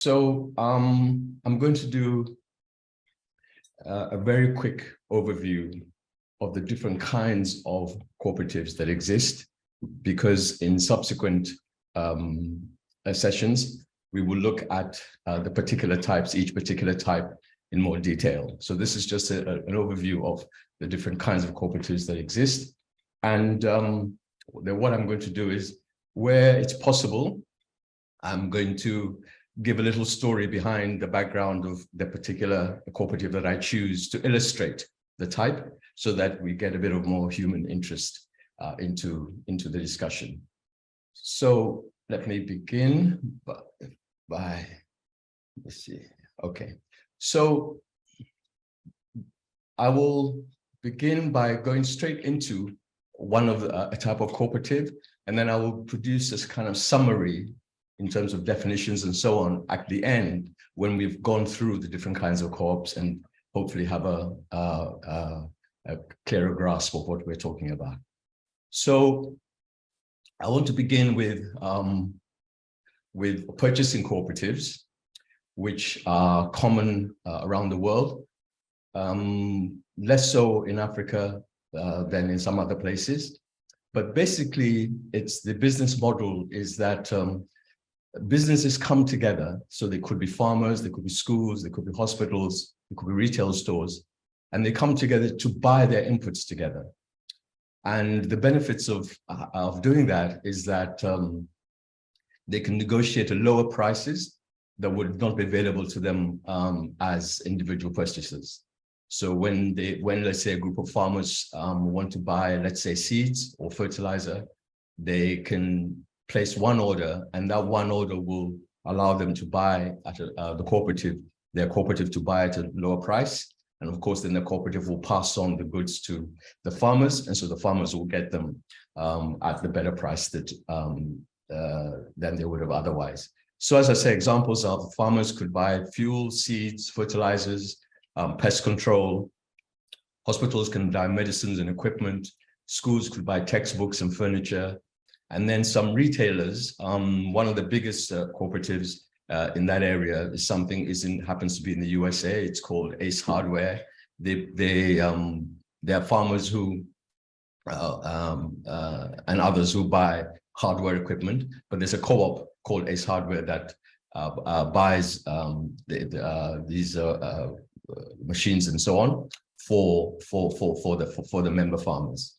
So I'm going to do a very quick overview of the different kinds of cooperatives that exist, because in subsequent sessions, we will look at the particular types, each particular type in more detail. So this is just an overview of the different kinds of cooperatives that exist. And what I'm going to do is, where it's possible, I'm going to give a little story behind the background of the particular cooperative that I choose to illustrate the type, so that we get a bit of more human interest into the discussion. So let me begin by let's see. Okay, so I will begin by going straight into one of a type of cooperative, and then I will produce this kind of summary in terms of definitions and so on at the end, when we've gone through the different kinds of co-ops and hopefully have a clearer grasp of what we're talking about. So I want to begin with purchasing cooperatives, which are common around the world, less so in Africa than in some other places. But basically, it's the business model is that businesses come together. So they could be farmers, they could be schools, they could be hospitals, they could be retail stores, and they come together to buy their inputs together. And the benefits of doing that is that they can negotiate at lower prices that would not be available to them as individual purchasers. So when let's say a group of farmers want to buy, let's say, seeds or fertilizer, they can place one order, and that one order will allow them to buy at their cooperative to buy at a lower price. And of course, then the cooperative will pass on the goods to the farmers, and so the farmers will get them at the better price that than they would have otherwise. So as I say, examples of farmers could buy fuel, seeds, fertilizers, pest control. Hospitals can buy medicines and equipment. Schools could buy textbooks and furniture. And then some retailers, one of the biggest cooperatives in that area happens to be in the USA. It's called Ace Hardware. They are farmers who and others who buy hardware equipment, but there's a co-op called Ace Hardware that buys these machines and so on for the member farmers.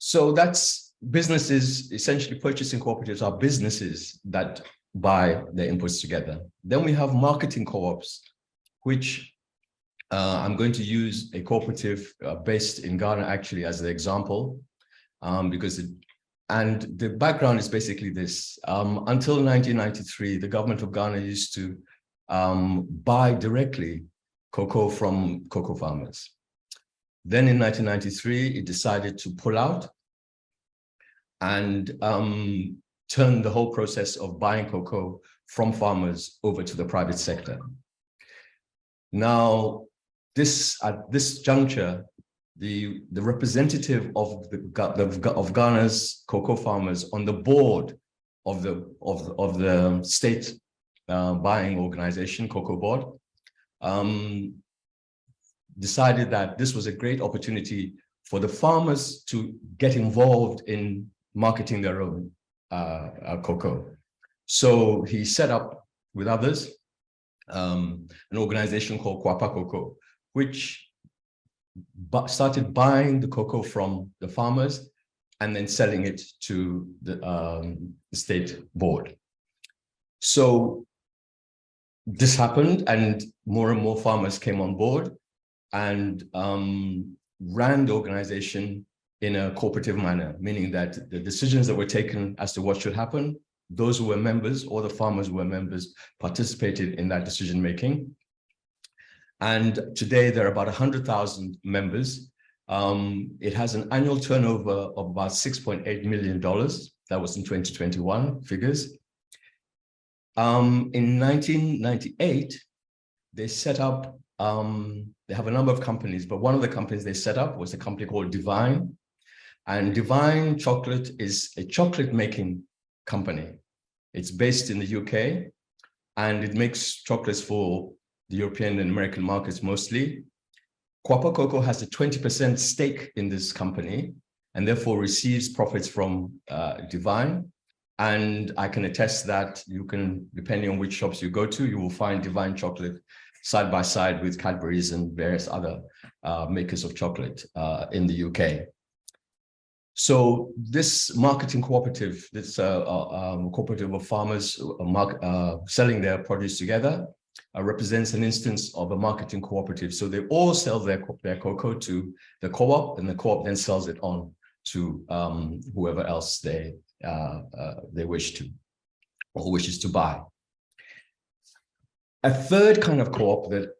So that's businesses. Essentially, purchasing cooperatives are businesses that buy their inputs together. Then we have marketing co-ops, which I'm going to use a cooperative based in Ghana actually as the example, because the background is basically this. Until 1993, the government of Ghana used to buy directly cocoa from cocoa farmers. Then in 1993, it decided to pull out and turn the whole process of buying cocoa from farmers over to the private sector. Now, at this juncture, the representative of Ghana's cocoa farmers on the board of the state buying organization, Cocoa Board, decided that this was a great opportunity for the farmers to get involved in marketing their own cocoa. So he set up with others an organization called Kwapa Cocoa, which started buying the cocoa from the farmers and then selling it to the state board. So this happened, and more farmers came on board and ran the organization in a cooperative manner, meaning that the decisions that were taken as to what should happen, those who were members or the farmers who were members participated in that decision making. And today there are about 100,000 members. It has an annual turnover of about $6.8 million. That was in 2021 figures. In 1998, they set up, they have a number of companies, but one of the companies they set up was a company called Divine. And Divine Chocolate is a chocolate making company. It's based in the UK, and it makes chocolates for the European and American markets mostly. Pappoe Cocoa has a 20% stake in this company, and therefore receives profits from Divine. And I can attest that you can, depending on which shops you go to, you will find Divine chocolate side by side with Cadbury's and various other makers of chocolate in the UK. So this marketing cooperative, this cooperative of farmers selling their produce together, represents an instance of a marketing cooperative. So they all sell their cocoa to the co-op, and the co-op then sells it on to whoever else they wish to or wishes to buy. A third kind of co-op that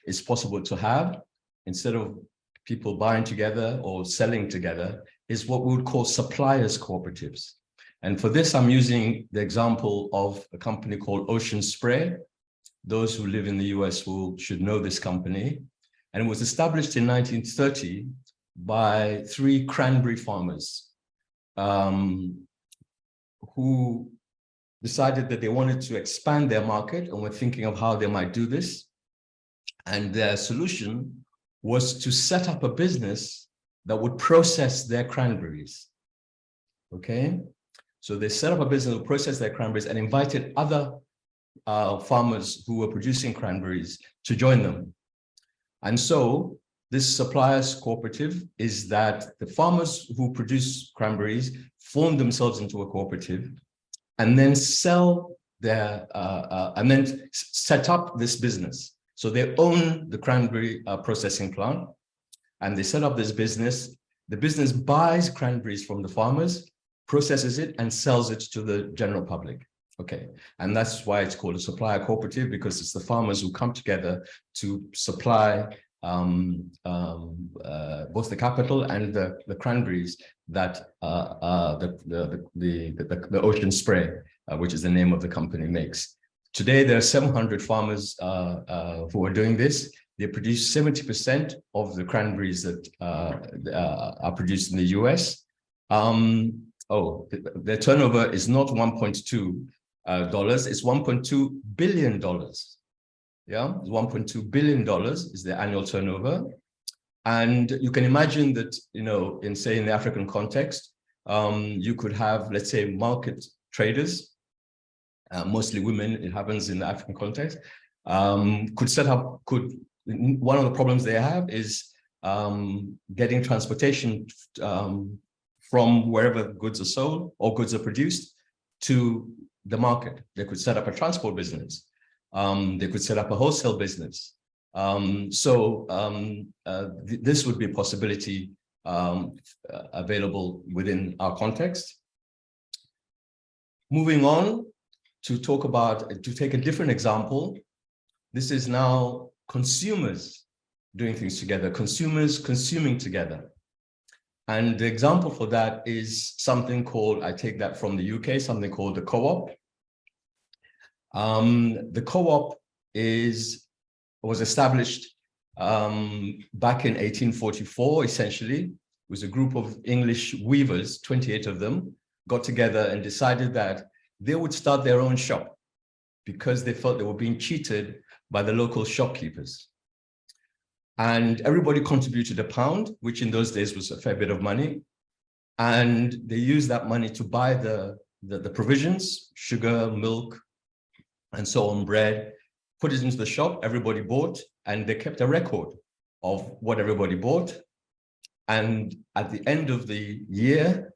is possible to have, instead of people buying together or selling together, is what we would call suppliers cooperatives. And for this, I'm using the example of a company called Ocean Spray. Those who live in the US should know this company. And it was established in 1930 by 3 cranberry farmers who decided that they wanted to expand their market and were thinking of how they might do this. And their solution was to set up a business that would process their cranberries. Okay, so they set up a business that would process their cranberries and invited other farmers who were producing cranberries to join them. And so this suppliers cooperative is that the farmers who produce cranberries form themselves into a cooperative and then sell their, and then set up this business. So they own the cranberry processing plant, and they set up this business. The business buys cranberries from the farmers, processes it, and sells it to the general public. Okay, and that's why it's called a supplier cooperative, because it's the farmers who come together to supply both the capital and the cranberries that the Ocean Spray, which is the name of the company, makes. Today, there are 700 farmers who are doing this. They produce 70% of the cranberries that are produced in the US. Their turnover is not $1.2, it's $1.2 billion. Yeah, $1.2 billion is their annual turnover. And you can imagine that, you know, in the African context, you could have, let's say, market traders, mostly women, it happens in the African context, one of the problems they have is getting transportation from wherever goods are sold or goods are produced to the market. They could set up a transport business. They could set up a wholesale business. This would be a possibility available within our context. Moving on to take a different example. This is now consumers doing things together, consumers consuming together. And the example for that is something called, I take that from the UK, something called the co-op. The co-op was established back in 1844, essentially. It was a group of English weavers, 28 of them, got together and decided that they would start their own shop because they felt they were being cheated by the local shopkeepers. And everybody contributed £1, which in those days was a fair bit of money. And they used that money to buy the provisions, sugar, milk, and so on, bread, put it into the shop, everybody bought, and they kept a record of what everybody bought. And at the end of the year,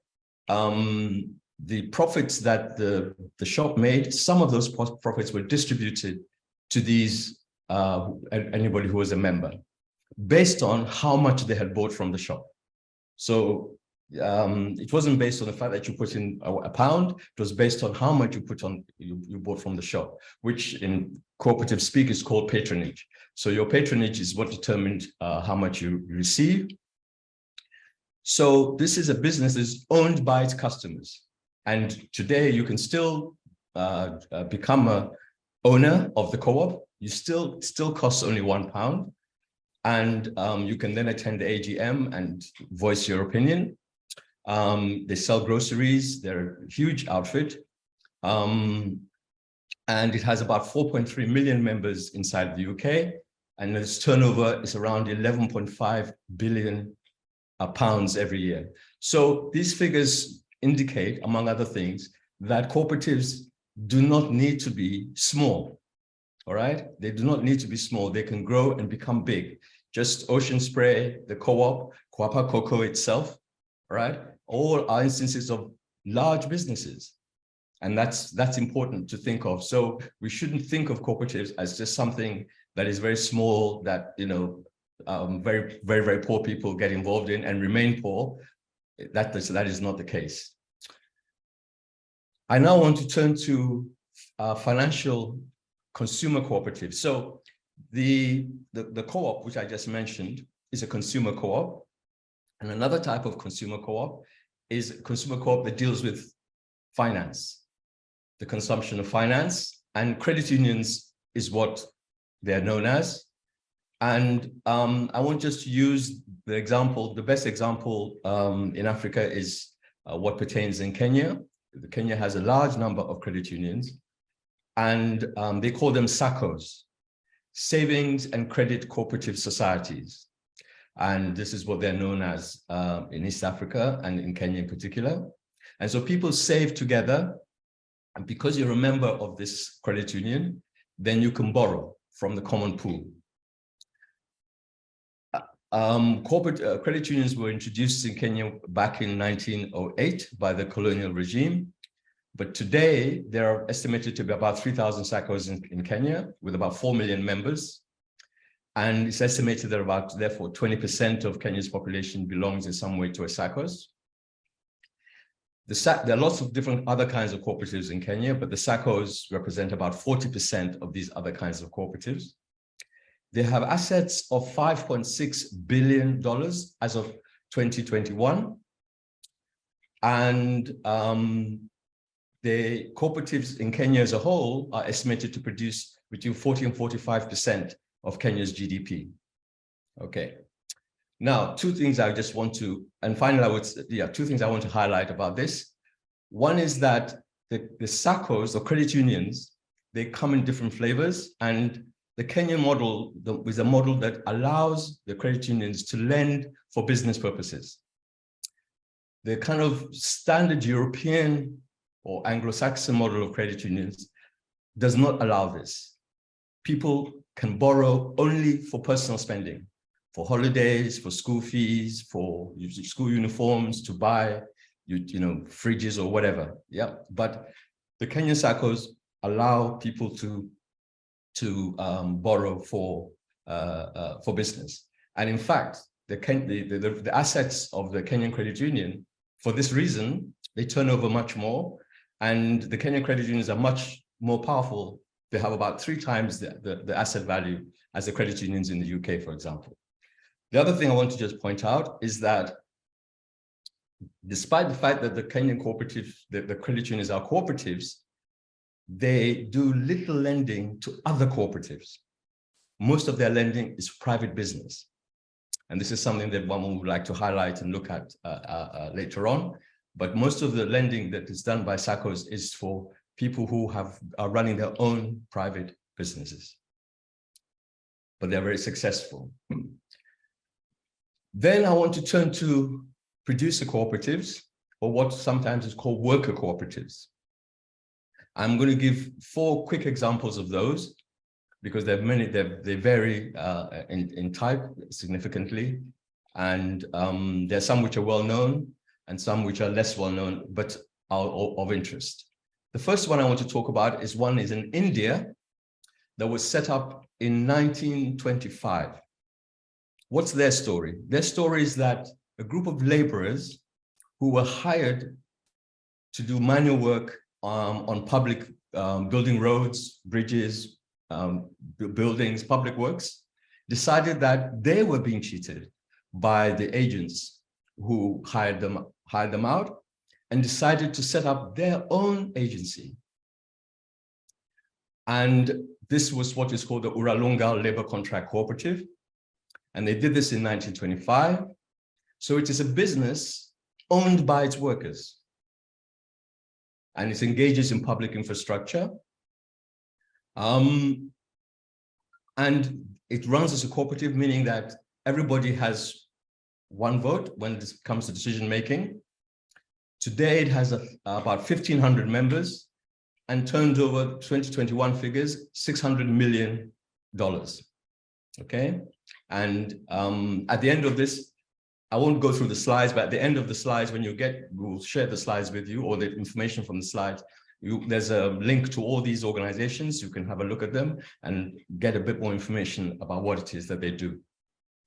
the profits that the shop made, some of those profits were distributed to these, anybody who was a member, based on how much they had bought from the shop. So it wasn't based on the fact that you put in £1, it was based on how much you bought from the shop, which in cooperative speak is called patronage. So your patronage is what determined how much you receive. So this is a business that is owned by its customers. And today you can still become a owner of the co-op. You still costs only £1. And you can then attend the AGM and voice your opinion. They sell groceries. They're a huge outfit. And it has about 4.3 million members inside the UK. And its turnover is around 11.5 billion pounds every year. So these figures indicate, among other things, that cooperatives do not need to be small. All right, they do not need to be small. They can grow and become big. Just Ocean Spray, the co-op, Kwapa Cocoa itself, right? All are instances of large businesses. And that's important to think of. So we shouldn't think of cooperatives as just something that is very small, that, you know, very, very, very poor people get involved in and remain poor. That is not the case. I now want to turn to financial consumer cooperatives. So the co-op, which I just mentioned, is a consumer co-op. And another type of consumer co-op is a consumer co-op that deals with finance, the consumption of finance, and credit unions is what they're known as. And I want just to use the example, the best example in Africa is what pertains in Kenya. Kenya has a large number of credit unions, and they call them SACCOs, Savings and Credit Cooperative Societies. And this is what they're known as in East Africa and in Kenya in particular. And so people save together, and because you're a member of this credit union, then you can borrow from the common pool. Corporate credit unions were introduced in Kenya back in 1908 by the colonial regime. But today, there are estimated to be about 3,000 SACCOs in Kenya with about 4 million members. And it's estimated that about, therefore, 20% of Kenya's population belongs in some way to a SACCOs. There are lots of different other kinds of cooperatives in Kenya, but the SACCOs represent about 40% of these other kinds of cooperatives. They have assets of $5.6 billion as of 2021. And the cooperatives in Kenya as a whole are estimated to produce between 40 and 45% of Kenya's GDP. Okay. Now, two things I just want to, and finally, two things I want to highlight about this. One is that the SACCOs or credit unions, they come in different flavors, and the Kenyan model is a model that allows the credit unions to lend for business purposes. The kind of standard European or Anglo-Saxon model of credit unions does not allow this. People can borrow only for personal spending, for holidays, for school fees, for school uniforms, to buy, fridges or whatever. Yeah, but the Kenyan SACCOs allow people to borrow for business. And in fact, the assets of the Kenyan credit union, for this reason, they turn over much more, and the Kenyan credit unions are much more powerful. They have about 3 times the asset value as the credit unions in the UK, for example. The other thing I want to just point out is that despite the fact that the Kenyan cooperatives, the credit unions are cooperatives, they do little lending to other cooperatives. Most of their lending is private business. And this is something that one would like to highlight and look at later on. But most of the lending that is done by SACCOs is for people who are running their own private businesses. But they're very successful. Then I want to turn to producer cooperatives, or what sometimes is called worker cooperatives. I'm going to give 4 quick examples of those, because there are many, they vary in type significantly. And there are some which are well known and some which are less well known, but are of interest. The first one I want to talk about is one is in India that was set up in 1925. What's their story? Their story is that a group of laborers who were hired to do manual work on public, building roads, bridges, buildings, public works, decided that they were being cheated by the agents who hired them out, and decided to set up their own agency. And this was what is called the Uralunga Labor Contract Cooperative. And they did this in 1925. So it is a business owned by its workers. And it engages in public infrastructure. And it runs as a cooperative, meaning that everybody has one vote when it comes to decision making. Today, it has about 1,500 members and turned over 2021 figures, $600 million. Okay, and at the end of this, I won't go through the slides, but at the end of the slides, when you get, we'll share the slides with you, or the information from the slides. There's a link to all these organizations. You can have a look at them and get a bit more information about what it is that they do.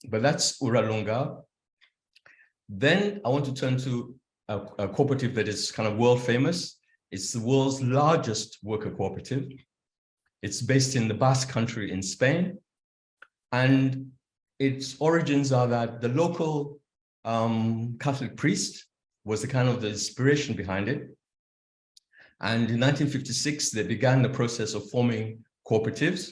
But that's Uralunga. Then I want to turn to a cooperative that is kind of world famous. It's the world's largest worker cooperative. It's based in the Basque Country in Spain. And its origins are that the local Catholic priest was the kind of the inspiration behind it. And in 1956, they began the process of forming cooperatives.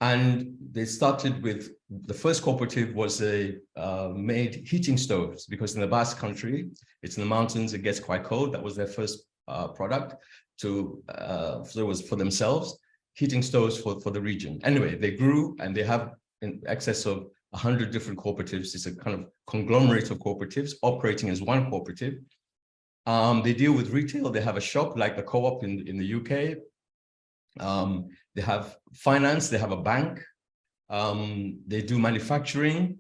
And they started with, the first cooperative was made heating stoves, because in the Basque Country, it's in the mountains, it gets quite cold. That was their first product so it was for themselves, heating stoves for the region. Anyway, they grew and they have in excess of 100 different cooperatives. It's a kind of conglomerate of cooperatives operating as one cooperative. They deal with retail. They have a shop like the Co-op in the UK. They have finance, they have a bank, they do manufacturing,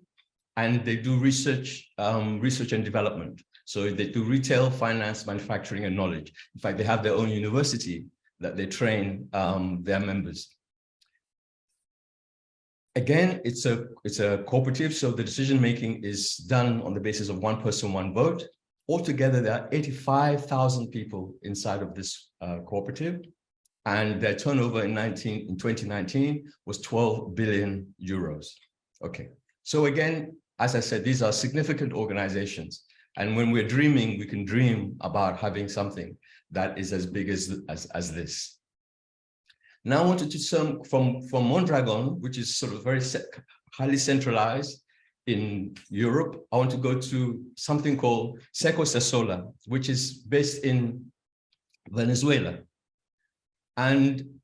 and they do research and development. So they do retail, finance, manufacturing, and knowledge. In fact, they have their own university that they train their members. Again, it's a cooperative, so the decision-making is done on the basis of one person, one vote. Altogether, there are 85,000 people inside of this cooperative. And their turnover in 2019 was 12 billion euros. Okay, so again, as I said, these are significant organizations. And when we're dreaming, we can dream about having something that is as big as this. Now I wanted to turn from Mondragon, which is sort of very highly centralized in Europe. I want to go to something called Seco Sassola, which is based in Venezuela. And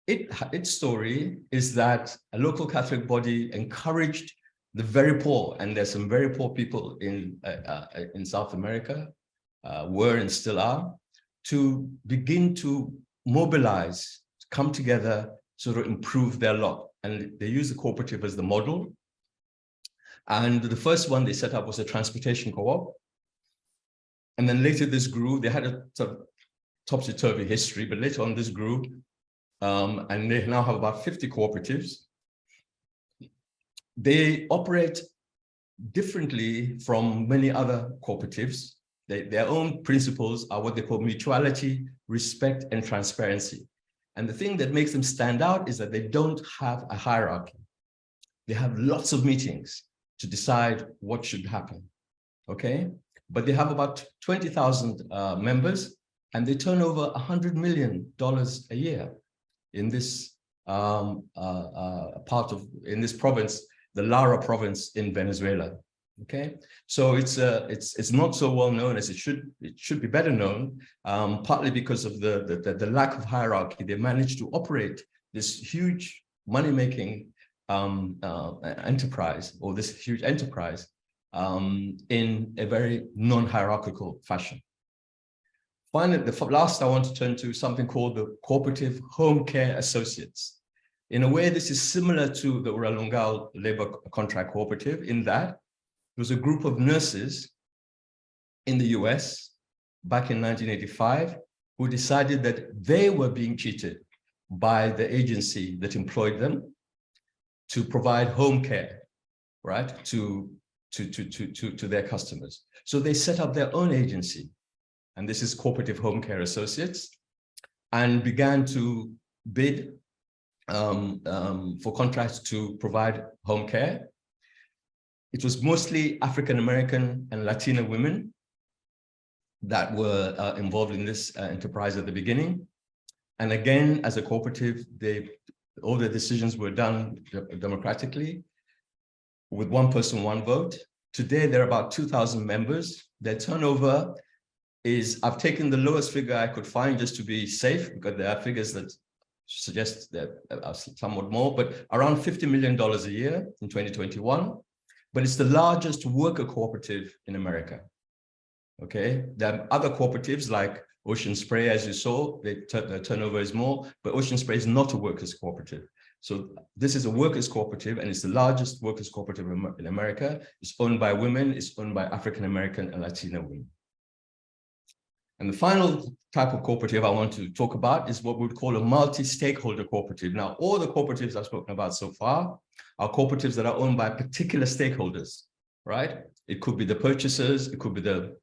its story is that a local Catholic body encouraged the very poor, and there's some very poor people in South America, were and still are, to begin to mobilize, to come together, sort of improve their lot. And they use the cooperative as the model. And the first one they set up was a transportation co-op. And then later this grew. They had a sort of topsy-turvy history, but later on this grew, and they now have about 50 cooperatives. They operate differently from many other cooperatives. Their own principles are what they call mutuality, respect, and transparency. And the thing that makes them stand out is that they don't have a hierarchy. They have lots of meetings to decide what should happen, okay? But they have about 20,000 members, and they turn over $100 million a year in this in this province, the Lara province in Venezuela. Okay, so it's not so well known as it should. It should be better known, partly because of the lack of hierarchy. They managed to operate this huge money-making enterprise, or this huge enterprise, in a very non-hierarchical fashion. Finally, the last I want to turn to something called the Cooperative Home Care Associates. In a way, this is similar to the Uralunga Labor Contract Cooperative in that it was a group of nurses in the US back in 1985 who decided that they were being cheated by the agency that employed them to provide home care, right, to their customers. So they set up their own agency, and this is Cooperative Home Care Associates, and began to bid for contracts to provide home care. It was mostly African-American and Latina women that were involved in this enterprise at the beginning. And again, as a cooperative, all the decisions were done democratically with one person, one vote. Today, there are about 2,000 members. Their turnover is, I've taken the lowest figure I could find just to be safe, because there are figures that suggest that are somewhat more, but around $50 million a year in 2021. But it's the largest worker cooperative in America. Okay, there are other cooperatives like Ocean Spray, as you saw, their turnover is more, but Ocean Spray is not a workers' cooperative. So this is a workers' cooperative, and it's the largest workers' cooperative in America. It's owned by women, it's owned by African-American and Latino women. And the final type of cooperative I want to talk about is what we would call a multi-stakeholder cooperative. Now, all the cooperatives I've spoken about so far are cooperatives that are owned by particular stakeholders, right? It could be the purchasers, it could be the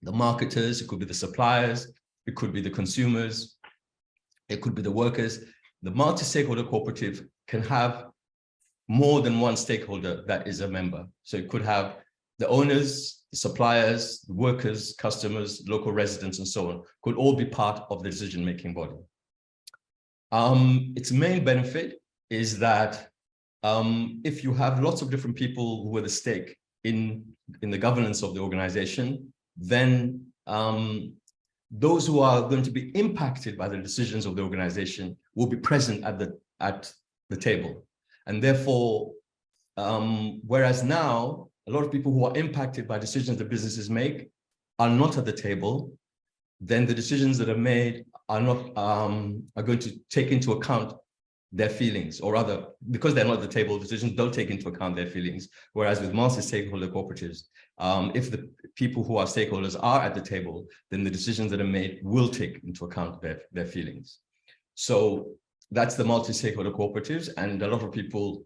marketers, it could be the suppliers, it could be the consumers, it could be the workers. The multi-stakeholder cooperative can have more than one stakeholder that is a member. So it could have the owners, the suppliers, the workers, customers, local residents, and so on, could all be part of the decision-making body. Its main benefit is that if you have lots of different people who are the stake in the governance of the organization, then those who are going to be impacted by the decisions of the organization will be present at the table. And therefore, whereas now, a lot of people who are impacted by decisions that businesses make are not at the table, then the decisions that are made are not are going to take into account their feelings, or rather, because they're not at the table, decisions don't take into account their feelings. Whereas with multi-stakeholder cooperatives, if the people who are stakeholders are at the table, then the decisions that are made will take into account their feelings. So that's the multi-stakeholder cooperatives, and a lot of people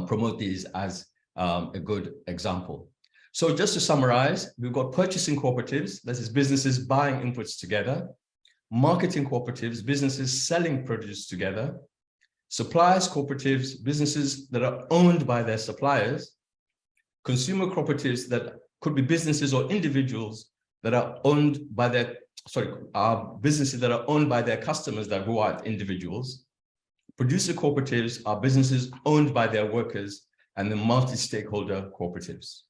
promote these as a good example. So just to summarize, we've got purchasing cooperatives, that is businesses buying inputs together, marketing cooperatives, businesses selling produce together, suppliers cooperatives, businesses that are owned by their suppliers, consumer cooperatives that could be businesses or individuals that are owned by their, businesses that are owned by their customers who are individuals. Producer cooperatives are businesses owned by their workers, and the multi-stakeholder cooperatives.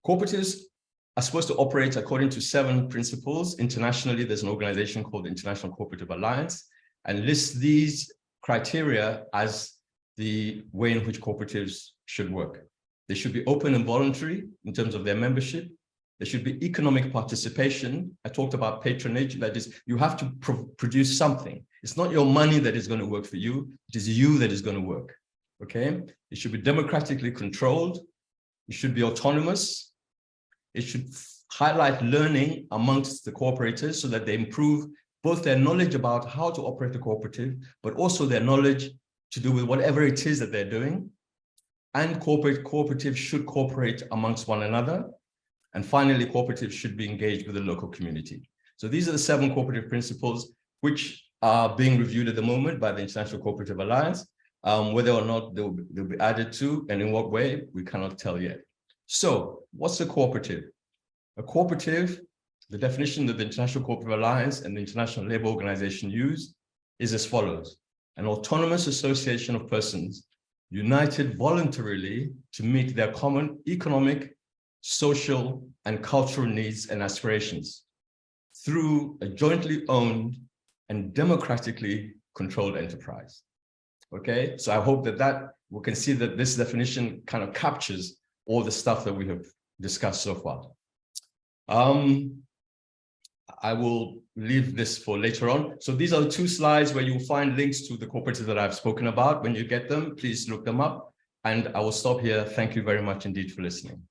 Cooperatives are supposed to operate according to 7 principles. Internationally, there's an organization called the International Cooperative Alliance, and lists these criteria as the way in which cooperatives should work. They should be open and voluntary in terms of their membership. There should be economic participation. I talked about patronage, that is, you have to produce something. It's not your money that is going to work for you, it is you that is going to work. Okay, it should be democratically controlled. It should be autonomous. It should highlight learning amongst the cooperators so that they improve both their knowledge about how to operate a cooperative, but also their knowledge to do with whatever it is that they're doing. And cooperatives should cooperate amongst one another. And finally, cooperatives should be engaged with the local community. So these are the 7 cooperative principles which are being reviewed at the moment by the International Cooperative Alliance. Whether or not they'll be added to and in what way, we cannot tell yet. So what's a cooperative? A cooperative, the definition that the International Cooperative Alliance and the International Labour Organization use is as follows: an autonomous association of persons united voluntarily to meet their common economic, social, and cultural needs and aspirations through a jointly owned and democratically controlled enterprise. Okay, so I hope that we can see that this definition kind of captures all the stuff that we have discussed so far. I will leave this for later on. So these are the 2 slides where you'll find links to the cooperatives that I've spoken about. When you get them, please look them up. And I will stop here. Thank you very much indeed for listening.